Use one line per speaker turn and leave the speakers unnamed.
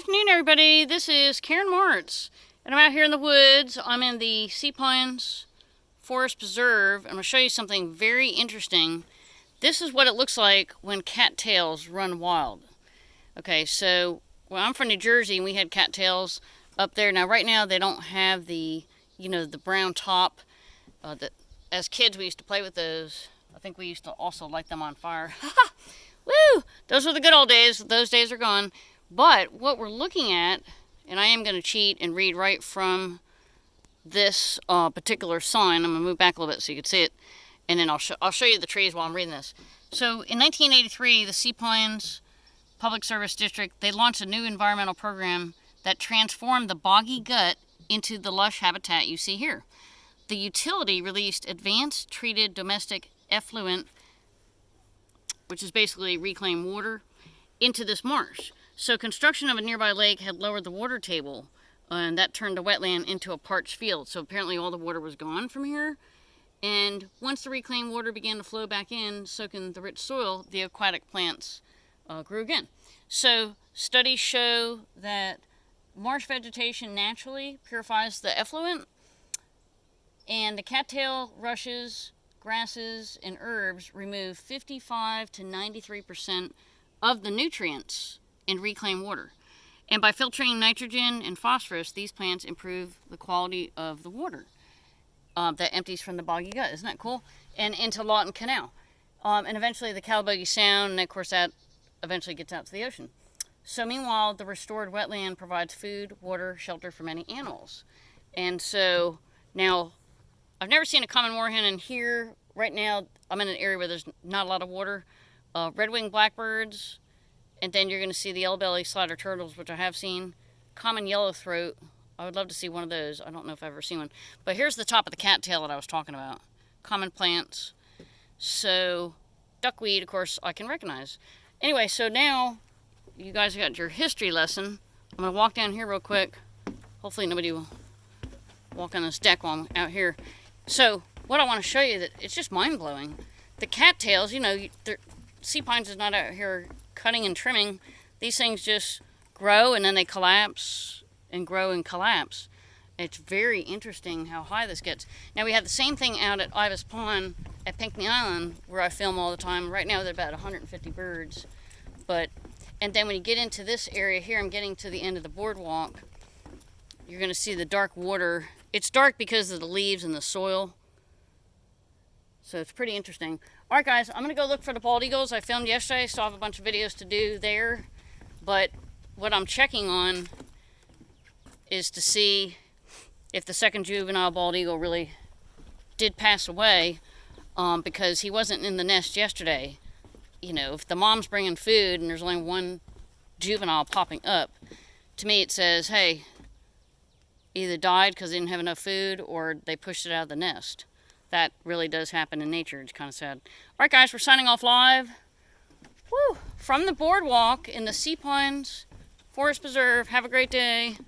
afternoon, everybody. This is Karen Martz, and I'm out here in the woods. I'm in the Sea Pines Forest Preserve. I'm going to show you something very interesting. This is what it looks like when cattails run wild. Okay, so well, I'm from New Jersey, and we had cattails up there. Now, right now, they don't have the, the brown top. As kids, we used to play with those. I think we used to also light them on fire. Woo! Those were the good old days. Those days are gone. But what we're looking at, and I am going to cheat and read right from this particular sign. I'm going to move back a little bit so you can see it, and then I'll show you the trees while I'm reading this. So in 1983, the Sea Pines Public Service District, they launched a new environmental program that transformed the boggy gut into the lush habitat you see here. The utility released advanced treated domestic effluent, which is basically reclaimed water, into this marsh. So construction of a nearby lake had lowered the water table, and that turned the wetland into a parched field. So apparently all the water was gone from here. And once the reclaimed water began to flow back in, soaking the rich soil, the aquatic plants grew again. So studies show that marsh vegetation naturally purifies the effluent, and the cattail rushes, grasses, and herbs remove 55 to 93% of the nutrients in reclaimed water. And by filtering nitrogen and phosphorus, these plants improve the quality of the water that empties from the boggy gut. Isn't that cool? And into Lawton Canal. And eventually the Calabogie Sound, and of course that eventually gets out to the ocean. So meanwhile, the restored wetland provides food, water, shelter for many animals. And so now, I've never seen a common moorhen, and here, right now, I'm in an area where there's not a lot of water. Red-winged blackbirds, and then you're going to see the yellow-belly slider turtles, which I have seen. Common yellowthroat. I would love to see one of those. I don't know if I've ever seen one. But here's the top of the cattail that I was talking about. Common plants. So, duckweed, of course, I can recognize. Anyway, so now, you guys got your history lesson. I'm going to walk down here real quick. Hopefully nobody will walk on this deck while I'm out here. So, what I want to show you, that it's just mind-blowing. The cattails, sea pines is not out here cutting and trimming. These things just grow and then they collapse and grow and collapse. It's very interesting how high this gets. Now we have the same thing out at Ibis Pond at Pinckney Island, where I film all the time. Right now there are about 150 birds. And then when you get into this area here, I'm getting to the end of the boardwalk, you're going to see the dark water. It's dark because of the leaves and the soil. So it's pretty interesting. Alright guys, I'm going to go look for the bald eagles. I filmed yesterday, so I have a bunch of videos to do there. But what I'm checking on is to see if the second juvenile bald eagle really did pass away, because he wasn't in the nest yesterday. If the mom's bringing food and there's only one juvenile popping up, to me it says, hey, either died because they didn't have enough food or they pushed it out of the nest. That really does happen in nature. It's kind of sad. All right, guys, we're signing off live. Woo! From the boardwalk in the Sea Pines Forest Preserve. Have a great day.